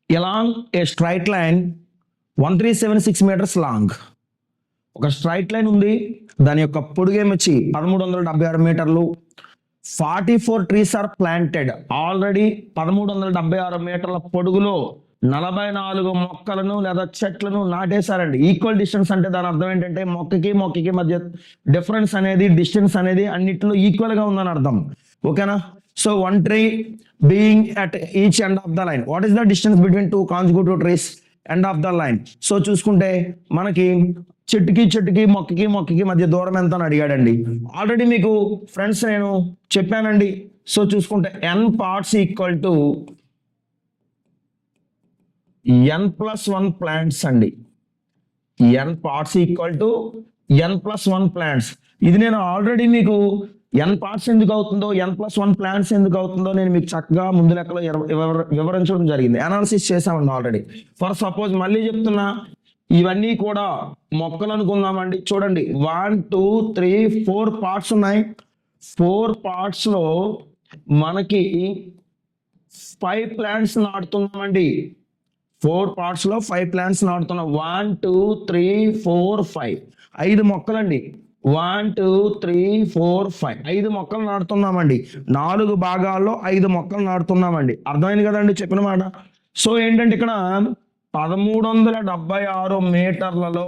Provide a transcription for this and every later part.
along a straight line 1376 meters long. ఒక straight line ఉంది, దాని యొక్క పొడుగేమొచ్చి 1376 మీటర్లు. 44 ట్రీస్ ఆర్ ప్లాంటెడ్. ఆల్రెడీ 1376 మీటర్ల పొడుగులో 44 మొక్కలను లేదా చెట్లను నాటేశారండి. ఈక్వల్ డిస్టెన్స్ అంటే దాని అర్థం ఏంటంటే మొక్కకి మధ్య డిఫరెన్స్ అనేది, డిస్టెన్స్ అనేది అన్నిట్లో ఈక్వల్ గా ఉందని అర్థం. ఓకేనా? So 1 tree being at each end of the line. What is the distance between two consecutive trees end of the line? So చూసుకుంటే మనకి చెట్టుకి మొక్కకి మధ్య దూరం ఎంత అని అడిగాడండి. ఆల్రెడీ మీకు ఫ్రెండ్స్ నేను చెప్పానండి. సో చూసుకుంటే n parts equal to n+1 plants అండి. n parts equal to n+1 plants. ఇది నేను ఆల్రెడీ మీకు n parts ఎందుకు అవుతుందో, n+1 plants ఎందుకు అవుతుందో నేను మీకు చక్కగా ముందు లెక్కలో వివరించడం జరిగింది. అనాలిసిస్ చేసామండి ఆల్రెడీ. ఫర్ సపోజ్ మళ్ళీ చెప్తున్నా, ఇవన్నీ కూడా మొక్కలు అనుకుందామండి. చూడండి 1 2 3 4 పార్ట్స్ ఉన్నాయి. 4 పార్ట్స్ లో మనకి 5 ప్లాంట్స్ నాటుతున్నామండి. 4 పార్ట్స్ లో 5 ప్లాంట్స్ నాటుతున్నాం. 1 2 3 4 5 5 మొక్కలండి. 1 2 3 4 5 5 మొక్కలు నాటుతున్నామండి. 4 భాగాల్లో 5 మొక్కలు నాటుతున్నామండి. అర్థమైంది కదండి చెప్పిన మాట. సో ఏంటంటే ఇక్కడ 1376 మీటర్లలో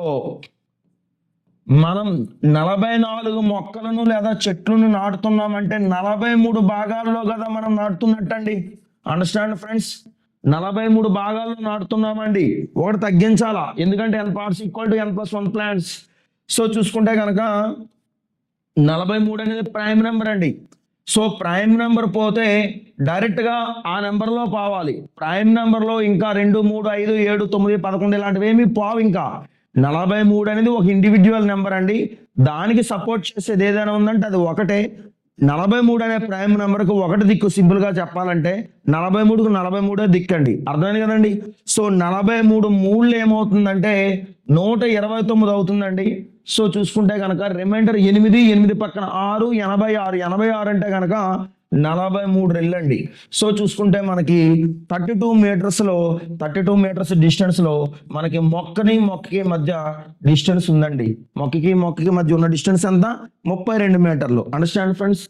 మనం 44 మొక్కలను లేదా చెట్లను నాటుతున్నామంటే 43 భాగాల్లో కదా మనం నాటుతున్నట్టండి. Understand friends? 43 భాగాల్లో నాటుతున్నామండి. ఒకటి తగ్గించాలా, ఎందుకంటే n parts equal to n+1 plants. So చూసుకుంటే కనుక 43 అనేది ప్రైమ్ నెంబర్ అండి. సో ప్రైమ్ నెంబర్ పోతే డైరెక్ట్ గా ఆ నెంబర్ లో పోవాలి. ప్రైమ్ నెంబర్ లో ఇంకా 2 3 5 7 9 11 ఇలాంటివి ఏమి పోవు. ఇంకా 43 అనేది ఒక ఇండివిజువల్ నెంబర్ అండి. దానికి సపోర్ట్ చేసేది ఏదైనా ఉందంటే అది ఒకటే. 43 అనే ప్రైమ్ నెంబర్ కు ఒకటి దిక్కు. సింపుల్ గా చెప్పాలంటే 43కు 43 దిక్కండి. అర్థమైంది కదండి? సో 43 మూడులు ఏమవుతుందంటే 129 అవుతుందండి. సో చూసుకుంటే కనుక రిమైండర్ 8 పక్కన 6 86 అంటే కనుక 43 రెళ్ళండి. సో చూసుకుంటే మనకి 32 మీటర్స్ డిస్టెన్స్ లో మనకి మొక్కకి మధ్య డిస్టెన్స్ ఉందండి. మొక్కకి మధ్య ఉన్న డిస్టెన్స్ ఎంత? 32 మీటర్లు. Understand friends?